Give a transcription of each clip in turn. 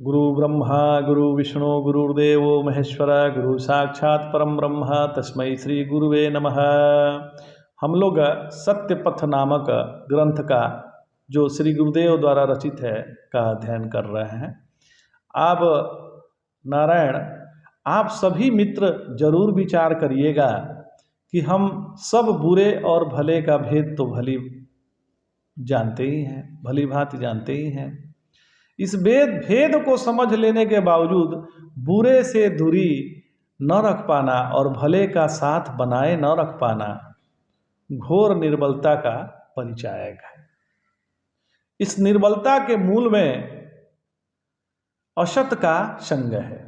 गुरु ब्रह्मा गुरु विष्णु गुरुर्देव महेश्वर गुरु साक्षात परम ब्रह्म तस्मै श्री गुरुवे नमः। हम लोग सत्यपथ नामक ग्रंथ का जो श्री गुरुदेव द्वारा रचित है का अध्ययन कर रहे हैं। आप नारायण, आप सभी मित्र जरूर विचार करिएगा कि हम सब बुरे और भले का भेद तो भली जानते ही हैं, भली भांति जानते ही हैं। इस भेद को समझ लेने के बावजूद बुरे से दूरी न रख पाना और भले का साथ बनाए न रख पाना घोर निर्बलता का परिचायक है। इस निर्बलता के मूल में असत का संग है।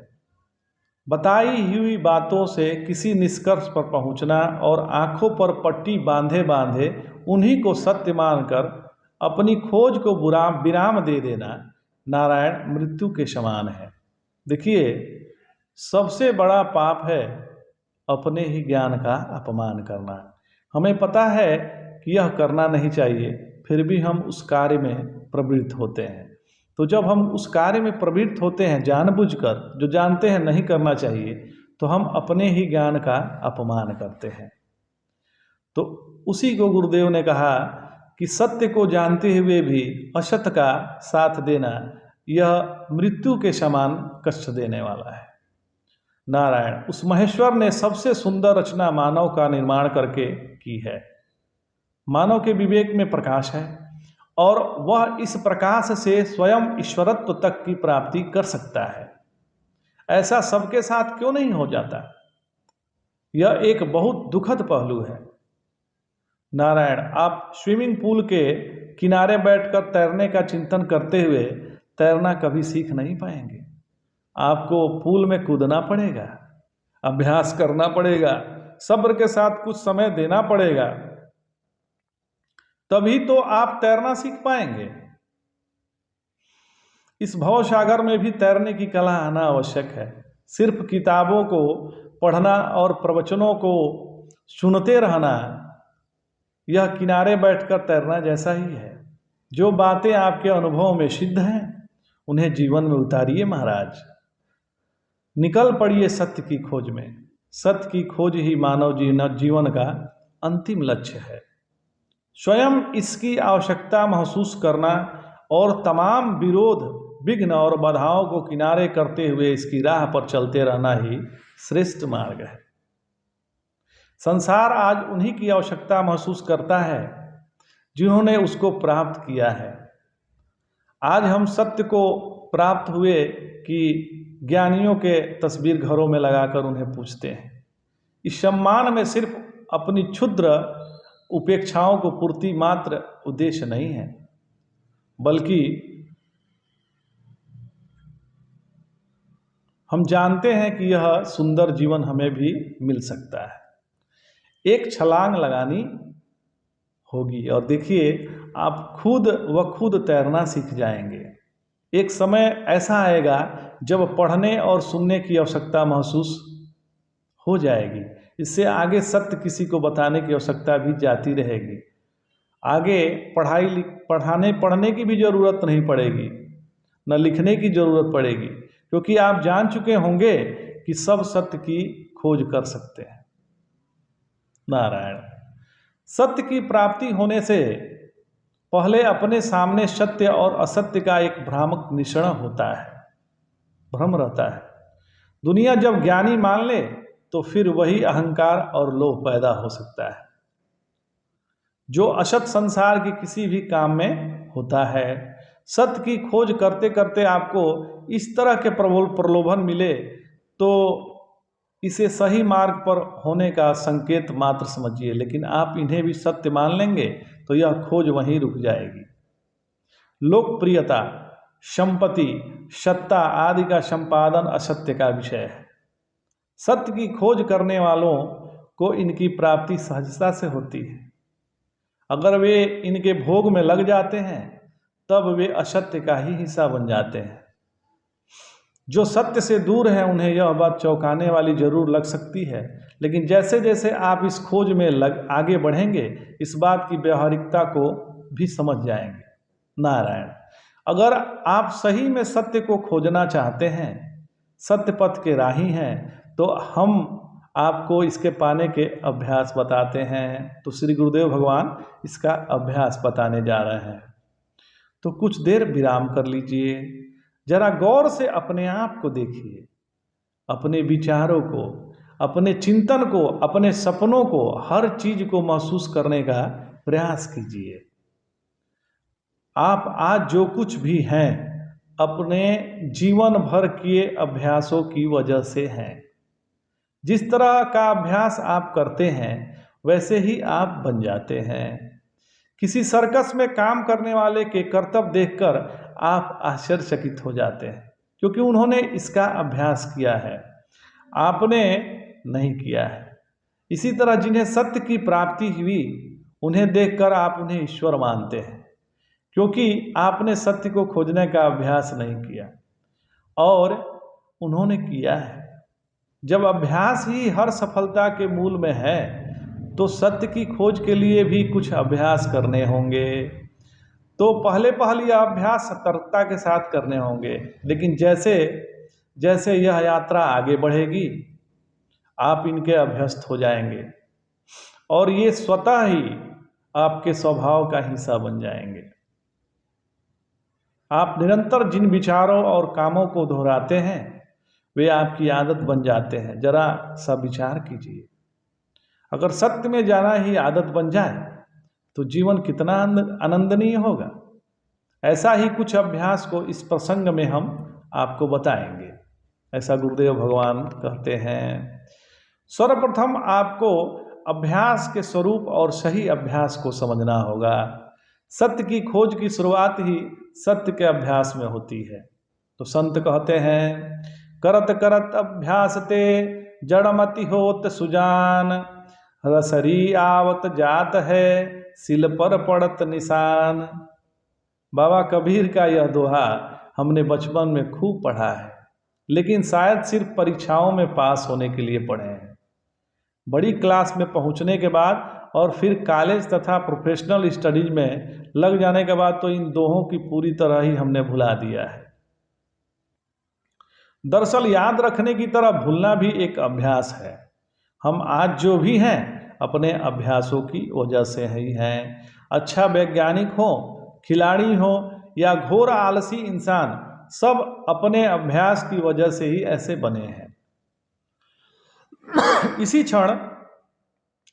बताई हुई बातों से किसी निष्कर्ष पर पहुंचना और आंखों पर पट्टी बांधे बांधे उन्हीं को सत्य मानकर अपनी खोज को विराम दे देना नारायण मृत्यु के समान है। देखिए, सबसे बड़ा पाप है अपने ही ज्ञान का अपमान करना। हमें पता है कि यह करना नहीं चाहिए, फिर भी हम उस कार्य में प्रवृत्त होते हैं। तो जब हम उस कार्य में प्रवृत्त होते हैं जानबूझकर, जो जानते हैं नहीं करना चाहिए, तो हम अपने ही ज्ञान का अपमान करते हैं। तो उसी को गुरुदेव ने कहा कि सत्य को जानते हुए भी असत का साथ देना यह मृत्यु के समान कष्ट देने वाला है। नारायण, उस महेश्वर ने सबसे सुंदर रचना मानव का निर्माण करके की है। मानव के विवेक में प्रकाश है और वह इस प्रकाश से स्वयं ईश्वरत्व तक की प्राप्ति कर सकता है। ऐसा सबके साथ क्यों नहीं हो जाता? यह एक बहुत दुखद पहलू है। नारायण, आप स्विमिंग पूल के किनारे बैठकर तैरने का चिंतन करते हुए तैरना कभी सीख नहीं पाएंगे। आपको पूल में कूदना पड़ेगा, अभ्यास करना पड़ेगा, सब्र के साथ कुछ समय देना पड़ेगा, तभी तो आप तैरना सीख पाएंगे। इस भव सागर में भी तैरने की कला आना आवश्यक है। सिर्फ किताबों को पढ़ना और प्रवचनों को सुनते रहना यह किनारे बैठकर तैरना जैसा ही है। जो बातें आपके अनुभव में सिद्ध हैं उन्हें जीवन में उतारिए महाराज। निकल पड़िए सत्य की खोज में। सत्य की खोज ही मानव जीवन का अंतिम लक्ष्य है। स्वयं इसकी आवश्यकता महसूस करना और तमाम विरोध, विघ्न और बाधाओं को किनारे करते हुए इसकी राह पर चलते रहना ही श्रेष्ठ मार्ग है। संसार आज उन्हीं की आवश्यकता महसूस करता है जिन्होंने उसको प्राप्त किया है। आज हम सत्य को प्राप्त हुए कि ज्ञानियों के तस्वीर घरों में लगाकर उन्हें पूजते हैं। इस सम्मान में सिर्फ अपनी क्षुद्र उपेक्षाओं को पूर्ति मात्र उद्देश्य नहीं है, बल्कि हम जानते हैं कि यह सुंदर जीवन हमें भी मिल सकता है। एक छलांग लगानी होगी और देखिए, आप खुद तैरना सीख जाएंगे। एक समय ऐसा आएगा जब पढ़ने और सुनने की आवश्यकता महसूस हो जाएगी। इससे आगे सत्य किसी को बताने की आवश्यकता भी जाती रहेगी। आगे पढ़ने की भी ज़रूरत नहीं पड़ेगी, न लिखने की ज़रूरत पड़ेगी, क्योंकि आप जान चुके होंगे कि सब सत्य की खोज कर सकते हैं। नारायण, सत्य की प्राप्ति होने से पहले अपने सामने सत्य और असत्य का एक भ्रामक मिश्रण होता है, भ्रम रहता है। दुनिया जब ज्ञानी मान ले तो फिर वही अहंकार और लोभ पैदा हो सकता है जो असत संसार के किसी भी काम में होता है। सत्य की खोज करते करते आपको इस तरह के प्रलोभन मिले तो इसे सही मार्ग पर होने का संकेत मात्र समझिए, लेकिन आप इन्हें भी सत्य मान लेंगे तो यह खोज वहीं रुक जाएगी। लोकप्रियता, संपत्ति, सत्ता आदि का संपादन असत्य का विषय है। सत्य की खोज करने वालों को इनकी प्राप्ति सहजता से होती है। अगर वे इनके भोग में लग जाते हैं तब वे असत्य का ही हिस्सा बन जाते हैं। जो सत्य से दूर है उन्हें यह बात चौंकाने वाली जरूर लग सकती है, लेकिन जैसे जैसे आप इस खोज में आगे बढ़ेंगे इस बात की व्यावहारिकता को भी समझ जाएंगे। नारायण, अगर आप सही में सत्य को खोजना चाहते हैं, सत्य पथ के राही हैं, तो हम आपको इसके पाने के अभ्यास बताते हैं। तो श्री गुरुदेव भगवान इसका अभ्यास बताने जा रहे हैं। तो कुछ देर विराम कर लीजिए, जरा गौर से अपने आप को देखिए, अपने विचारों को, अपने चिंतन को, अपने सपनों को, हर चीज को महसूस करने का प्रयास कीजिए। आप आज जो कुछ भी हैं अपने जीवन भर किए अभ्यासों की वजह से हैं। जिस तरह का अभ्यास आप करते हैं वैसे ही आप बन जाते हैं। किसी सर्कस में काम करने वाले के कर्तव्य देखकर आप आश्चर्यचकित हो जाते हैं, क्योंकि उन्होंने इसका अभ्यास किया है, आपने नहीं किया है। इसी तरह जिन्हें सत्य की प्राप्ति हुई उन्हें देखकर आप उन्हें ईश्वर मानते हैं, क्योंकि आपने सत्य को खोजने का अभ्यास नहीं किया और उन्होंने किया है। जब अभ्यास ही हर सफलता के मूल में है तो सत्य की खोज के लिए भी कुछ अभ्यास करने होंगे। तो पहले यह अभ्यास सतर्कता के साथ करने होंगे, लेकिन जैसे जैसे यह यात्रा आगे बढ़ेगी आप इनके अभ्यस्त हो जाएंगे और ये स्वतः ही आपके स्वभाव का हिस्सा बन जाएंगे। आप निरंतर जिन विचारों और कामों को दोहराते हैं वे आपकी आदत बन जाते हैं। जरा सा विचार कीजिए, अगर सत्य में जाना ही आदत बन जाए तो जीवन कितना आनंदनीय होगा। ऐसा ही कुछ अभ्यास को इस प्रसंग में हम आपको बताएंगे, ऐसा गुरुदेव भगवान कहते हैं। सर्वप्रथम आपको अभ्यास के स्वरूप और सही अभ्यास को समझना होगा। सत्य की खोज की शुरुआत ही सत्य के अभ्यास में होती है। तो संत कहते हैं, करत करत अभ्यास ते जड़मति होत सुजान, रसरी आवत जात है सिल पर पड़त निशान। बाबा कबीर का यह दोहा हमने बचपन में खूब पढ़ा है, लेकिन शायद सिर्फ परीक्षाओं में पास होने के लिए पढ़े हैं। बड़ी क्लास में पहुंचने के बाद और फिर कॉलेज तथा प्रोफेशनल स्टडीज में लग जाने के बाद तो इन दोहों की पूरी तरह ही हमने भुला दिया है। दरअसल याद रखने की तरह भूलना भी एक अभ्यास है। हम आज जो भी हैं अपने अभ्यासों की वजह से ही हैं। अच्छा वैज्ञानिक हो, खिलाड़ी हो या घोर आलसी इंसान, सब अपने अभ्यास की वजह से ही ऐसे बने हैं। इसी क्षण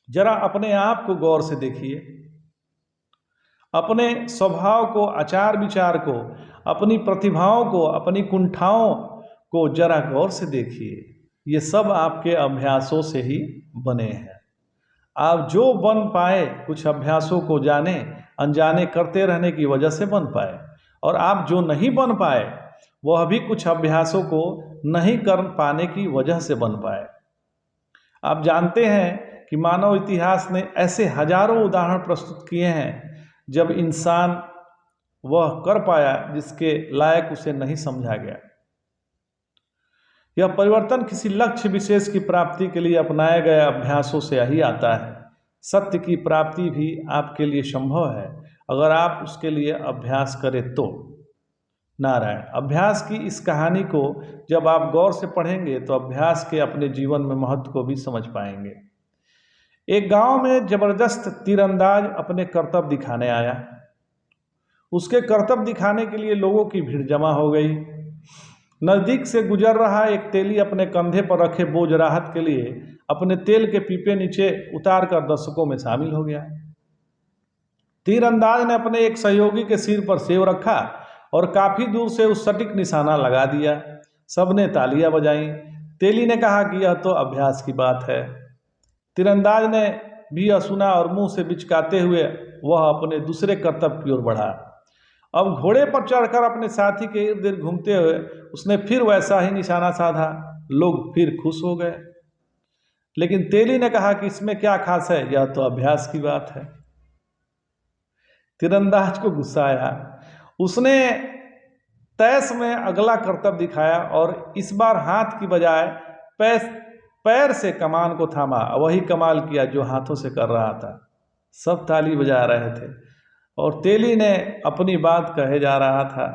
जरा अपने आप को गौर से देखिए, अपने स्वभाव को, आचार विचार को, अपनी प्रतिभाओं को, अपनी कुंठाओं को जरा गौर से देखिए। ये सब आपके अभ्यासों से ही बने हैं। आप जो बन पाए कुछ अभ्यासों को जाने अनजाने करते रहने की वजह से बन पाए, और आप जो नहीं बन पाए वह भी कुछ अभ्यासों को नहीं कर पाने की वजह से बन पाए। आप जानते हैं कि मानव इतिहास ने ऐसे हजारों उदाहरण प्रस्तुत किए हैं जब इंसान वह कर पाया जिसके लायक उसे नहीं समझा गया। यह परिवर्तन किसी लक्ष्य विशेष की प्राप्ति के लिए अपनाए गए अभ्यासों से ही आता है। सत्य की प्राप्ति भी आपके लिए संभव है अगर आप उसके लिए अभ्यास करें तो। नारायण, अभ्यास की इस कहानी को जब आप गौर से पढ़ेंगे तो अभ्यास के अपने जीवन में महत्व को भी समझ पाएंगे। एक गांव में जबरदस्त तीरंदाज अपने कर्तव्य दिखाने आया। उसके कर्तव्य दिखाने के लिए लोगों की भीड़ जमा हो गई। नजदीक से गुजर रहा एक तेली अपने कंधे पर रखे बोझ राहत के लिए अपने तेल के पीपे नीचे उतार कर दर्शकों में शामिल हो गया। तीरंदाज ने अपने एक सहयोगी के सिर पर सेव रखा और काफी दूर से उस सटीक निशाना लगा दिया। सबने तालियां बजाई। तेली ने कहा कि यह तो अभ्यास की बात है। तीरंदाज ने भी यह सुना और मुंह से बिचकाते हुए वह अपने दूसरे कर्तव्य की ओर बढ़ा। अब घोड़े पर चढ़कर अपने साथी के इर्द गिर्द घूमते हुए उसने फिर वैसा ही निशाना साधा। लोग फिर खुश हो गए, लेकिन तेली ने कहा कि इसमें क्या खास है, यह तो अभ्यास की बात है। तीरंदाज को गुस्सा आया। उसने तैस में अगला कर्तव्य दिखाया और इस बार हाथ की बजाय पैर से कमान को थामा। वही कमाल किया जो हाथों से कर रहा था। सब ताली बजा रहे थे और तेली ने अपनी बात कहे जा रहा था।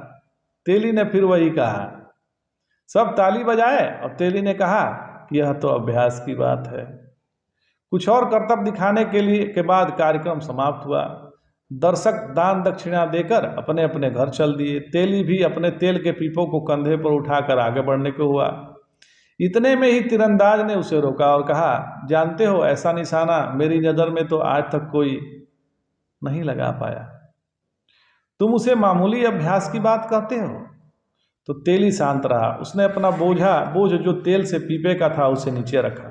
तेली ने फिर वही कहा। सब ताली बजाए और तेली ने कहा कि यह तो अभ्यास की बात है। कुछ और करतब दिखाने के बाद कार्यक्रम समाप्त हुआ। दर्शक दान दक्षिणा देकर अपने अपने घर चल दिए। तेली भी अपने तेल के पीपों को कंधे पर उठाकर आगे बढ़ने को हुआ। इतने में ही तीरंदाज ने उसे रोका और कहा, जानते हो, ऐसा निशाना मेरी नज़र में तो आज तक कोई नहीं लगा पाया। तुम उसे मामूली अभ्यास की बात कहते हो। तो तेली शांत रहा। उसने अपना बोझ जो तेल से पीपे का था उसे नीचे रखा,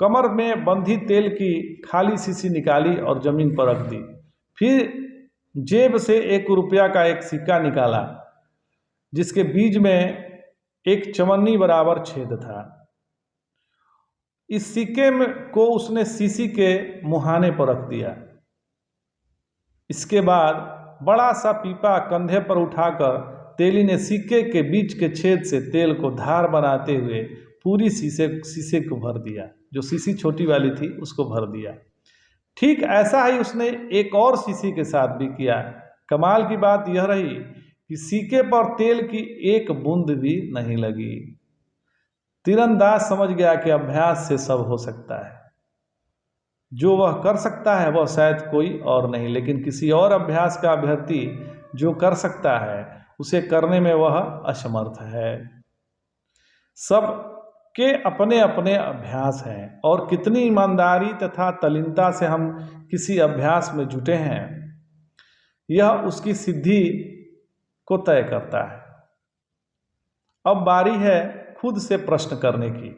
कमर में बंधी तेल की खाली शीशी निकाली और जमीन पर रख दी। फिर जेब से 1 रुपया का एक सिक्का निकाला जिसके बीच में एक चवन्नी बराबर छेद था। इस सिक्के को उसने शीशी के मुहाने पर रख दिया। इसके बाद बड़ा सा पीपा कंधे पर उठाकर तेली ने सिक्के के बीच के छेद से तेल को धार बनाते हुए पूरी शीशे को भर दिया। जो शीशी छोटी वाली थी उसको भर दिया। ठीक ऐसा ही उसने एक और शीशी के साथ भी किया। कमाल की बात यह रही कि सिक्के पर तेल की एक बूंद भी नहीं लगी। तीरंदाज समझ गया कि अभ्यास से सब हो सकता है। जो वह कर सकता है वह शायद कोई और नहीं, लेकिन किसी और अभ्यास का अभ्यर्थी जो कर सकता है उसे करने में वह असमर्थ है। सब के अपने अपने अभ्यास हैं और कितनी ईमानदारी तथा तल्लीनता से हम किसी अभ्यास में जुटे हैं यह उसकी सिद्धि को तय करता है। अब बारी है खुद से प्रश्न करने की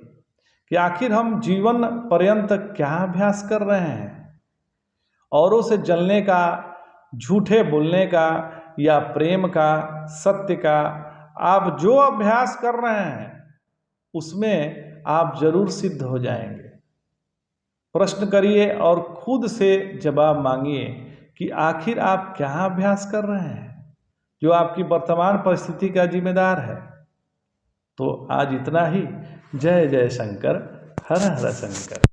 कि आखिर हम जीवन पर्यंत क्या अभ्यास कर रहे हैं। औरों से जलने का, झूठे बोलने का या प्रेम का, सत्य का, आप जो अभ्यास कर रहे हैं उसमें आप जरूर सिद्ध हो जाएंगे। प्रश्न करिए और खुद से जवाब मांगिए कि आखिर आप क्या अभ्यास कर रहे हैं जो आपकी वर्तमान परिस्थिति का जिम्मेदार है। तो आज इतना ही। जय जय शंकर, हर हर शंकर।